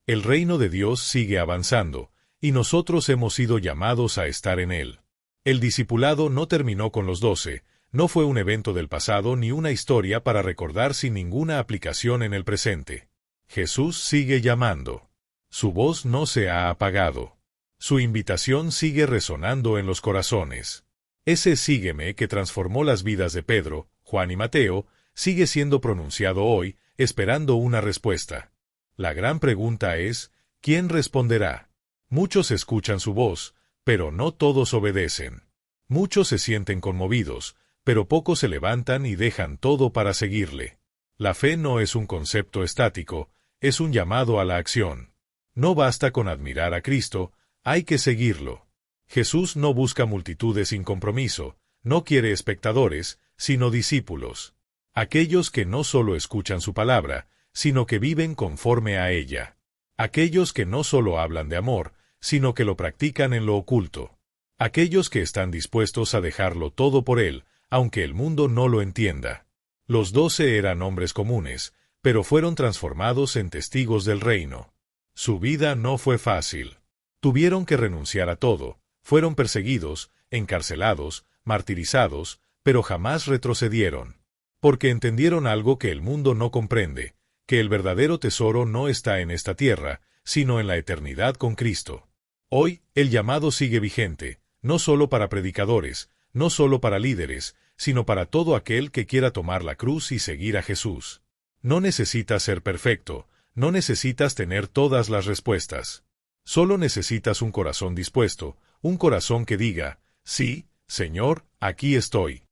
El reino de Dios sigue avanzando, y nosotros hemos sido llamados a estar en él. El discipulado no terminó con los 12, no fue un evento del pasado ni una historia para recordar sin ninguna aplicación en el presente. Jesús sigue llamando. Su voz no se ha apagado. Su invitación sigue resonando en los corazones. Ese sígueme que transformó las vidas de Pedro, Juan y Mateo, sigue siendo pronunciado hoy, esperando una respuesta. La gran pregunta es, ¿quién responderá? Muchos escuchan su voz, pero no todos obedecen. Muchos se sienten conmovidos, pero pocos se levantan y dejan todo para seguirle. La fe no es un concepto estático, es un llamado a la acción. No basta con admirar a Cristo, hay que seguirlo. Jesús no busca multitudes sin compromiso, no quiere espectadores, sino discípulos. Aquellos que no solo escuchan su palabra, sino que viven conforme a ella. Aquellos que no solo hablan de amor, sino que lo practican en lo oculto. Aquellos que están dispuestos a dejarlo todo por él, aunque el mundo no lo entienda. Los 12 eran hombres comunes, pero fueron transformados en testigos del reino. Su vida no fue fácil. Tuvieron que renunciar a todo, fueron perseguidos, encarcelados, martirizados, pero jamás retrocedieron. Porque entendieron algo que el mundo no comprende, que el verdadero tesoro no está en esta tierra, sino en la eternidad con Cristo. Hoy, el llamado sigue vigente, no solo para predicadores, no solo para líderes, sino para todo aquel que quiera tomar la cruz y seguir a Jesús. No necesitas ser perfecto, no necesitas tener todas las respuestas. Solo necesitas un corazón dispuesto, un corazón que diga, sí, Señor, aquí estoy.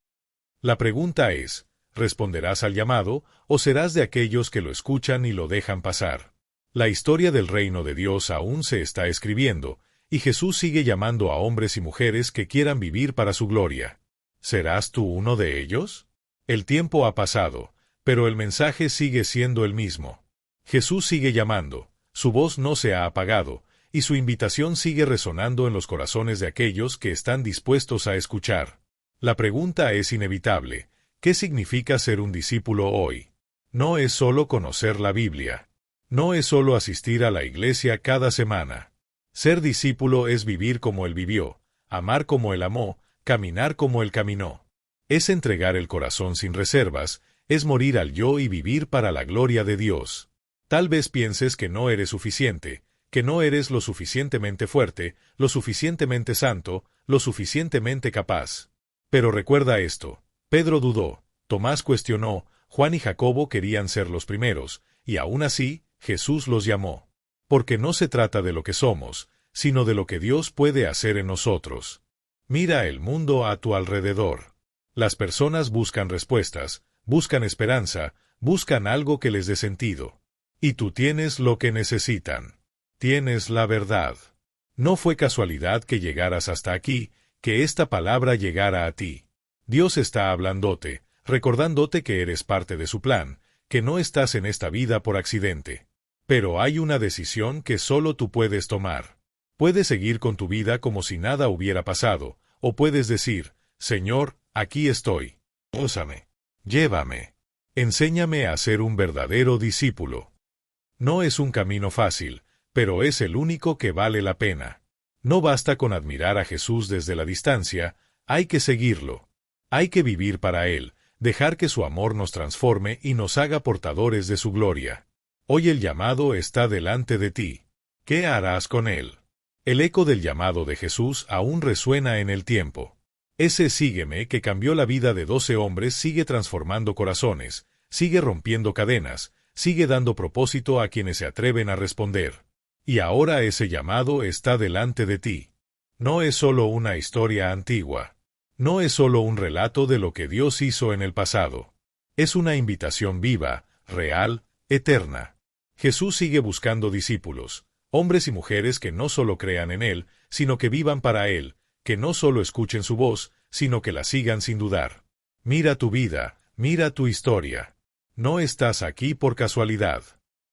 La pregunta es, ¿responderás al llamado, o serás de aquellos que lo escuchan y lo dejan pasar? La historia del reino de Dios aún se está escribiendo, y Jesús sigue llamando a hombres y mujeres que quieran vivir para su gloria. ¿Serás tú uno de ellos? El tiempo ha pasado, pero el mensaje sigue siendo el mismo. Jesús sigue llamando, su voz no se ha apagado, y su invitación sigue resonando en los corazones de aquellos que están dispuestos a escuchar. La pregunta es inevitable, ¿qué significa ser un discípulo hoy? No es solo conocer la Biblia. No es solo asistir a la iglesia cada semana. Ser discípulo es vivir como Él vivió, amar como Él amó, caminar como Él caminó. Es entregar el corazón sin reservas, es morir al yo y vivir para la gloria de Dios. Tal vez pienses que no eres suficiente, que no eres lo suficientemente fuerte, lo suficientemente santo, lo suficientemente capaz. Pero recuerda esto, Pedro dudó, Tomás cuestionó, Juan y Jacobo querían ser los primeros, y aún así, Jesús los llamó. Porque no se trata de lo que somos, sino de lo que Dios puede hacer en nosotros. Mira el mundo a tu alrededor. Las personas buscan respuestas, buscan esperanza, buscan algo que les dé sentido. Y tú tienes lo que necesitan. Tienes la verdad. No fue casualidad que llegaras hasta aquí, que esta palabra llegara a ti. Dios está hablándote, recordándote que eres parte de su plan, que no estás en esta vida por accidente. Pero hay una decisión que solo tú puedes tomar. Puedes seguir con tu vida como si nada hubiera pasado, o puedes decir, Señor, aquí estoy. Úsame. Llévame. Enséñame a ser un verdadero discípulo. No es un camino fácil, pero es el único que vale la pena. No basta con admirar a Jesús desde la distancia, hay que seguirlo. Hay que vivir para Él, dejar que su amor nos transforme y nos haga portadores de su gloria. Hoy el llamado está delante de ti. ¿Qué harás con él? El eco del llamado de Jesús aún resuena en el tiempo. Ese sígueme que cambió la vida de 12 hombres sigue transformando corazones, sigue rompiendo cadenas, sigue dando propósito a quienes se atreven a responder. Y ahora ese llamado está delante de ti. No es solo una historia antigua. No es solo un relato de lo que Dios hizo en el pasado. Es una invitación viva, real, eterna. Jesús sigue buscando discípulos, hombres y mujeres que no solo crean en Él, sino que vivan para Él, que no solo escuchen su voz, sino que la sigan sin dudar. Mira tu vida, mira tu historia. No estás aquí por casualidad.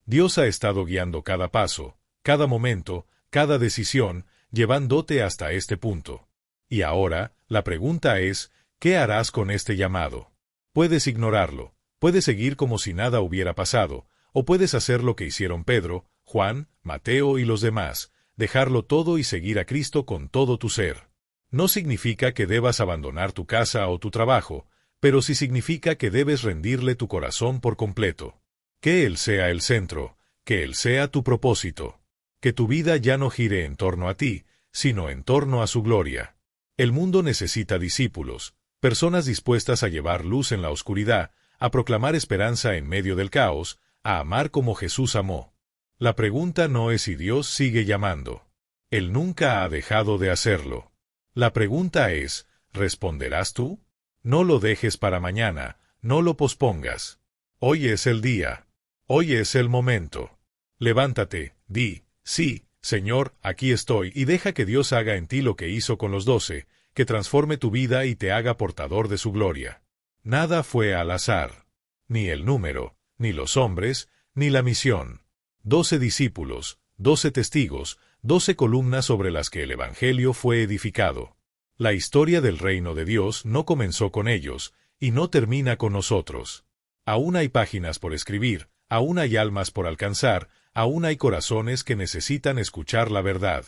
Dios ha estado guiando cada paso, cada momento, cada decisión, llevándote hasta este punto. Y ahora, la pregunta es, ¿qué harás con este llamado? Puedes ignorarlo, puedes seguir como si nada hubiera pasado, o puedes hacer lo que hicieron Pedro, Juan, Mateo y los demás, dejarlo todo y seguir a Cristo con todo tu ser. No significa que debas abandonar tu casa o tu trabajo, pero sí significa que debes rendirle tu corazón por completo. Que Él sea el centro, que Él sea tu propósito. Que tu vida ya no gire en torno a ti, sino en torno a su gloria. El mundo necesita discípulos, personas dispuestas a llevar luz en la oscuridad, a proclamar esperanza en medio del caos, a amar como Jesús amó. La pregunta no es si Dios sigue llamando. Él nunca ha dejado de hacerlo. La pregunta es, ¿responderás tú? No lo dejes para mañana, no lo pospongas. Hoy es el día. Hoy es el momento. Levántate, di, sí, Señor, aquí estoy, y deja que Dios haga en ti lo que hizo con los 12, que transforme tu vida y te haga portador de su gloria. Nada fue al azar. Ni el número, ni los hombres, ni la misión. 12 discípulos, 12 testigos, 12 columnas sobre las que el Evangelio fue edificado. La historia del reino de Dios no comenzó con ellos, y no termina con nosotros. Aún hay páginas por escribir, aún hay almas por alcanzar, Aún hay corazones que necesitan escuchar la verdad.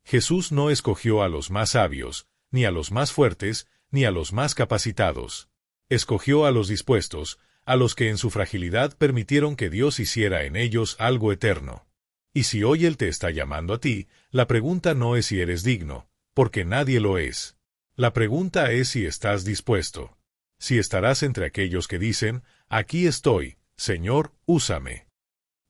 Jesús no escogió a los más sabios, ni a los más fuertes, ni a los más capacitados. Escogió a los dispuestos, a los que en su fragilidad permitieron que Dios hiciera en ellos algo eterno. Y si hoy Él te está llamando a ti, la pregunta no es si eres digno, porque nadie lo es. La pregunta es si estás dispuesto. Si estarás entre aquellos que dicen, aquí estoy, Señor, úsame.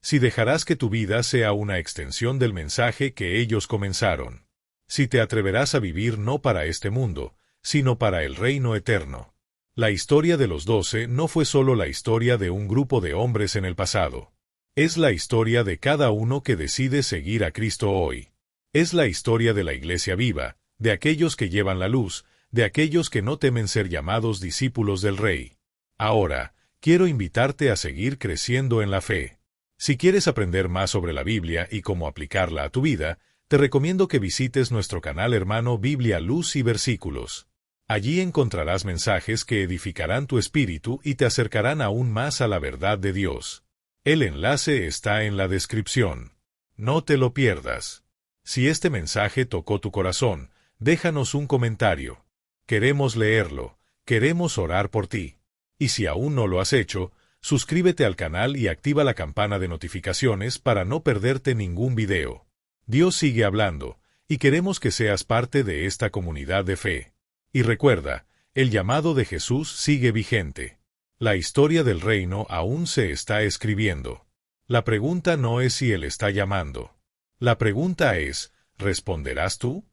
Si dejarás que tu vida sea una extensión del mensaje que ellos comenzaron. Si te atreverás a vivir no para este mundo, sino para el reino eterno. La historia de los 12 no fue solo la historia de un grupo de hombres en el pasado. Es la historia de cada uno que decide seguir a Cristo hoy. Es la historia de la iglesia viva, de aquellos que llevan la luz, de aquellos que no temen ser llamados discípulos del Rey. Ahora, quiero invitarte a seguir creciendo en la fe. Si quieres aprender más sobre la Biblia y cómo aplicarla a tu vida, te recomiendo que visites nuestro canal hermano Biblia, Luz y Versículos. Allí encontrarás mensajes que edificarán tu espíritu y te acercarán aún más a la verdad de Dios. El enlace está en la descripción. No te lo pierdas. Si este mensaje tocó tu corazón, déjanos un comentario. Queremos leerlo, queremos orar por ti. Y si aún no lo has hecho, suscríbete al canal y activa la campana de notificaciones para no perderte ningún video. Dios sigue hablando, y queremos que seas parte de esta comunidad de fe. Y recuerda, el llamado de Jesús sigue vigente. La historia del reino aún se está escribiendo. La pregunta no es si Él está llamando. La pregunta es, ¿responderás tú?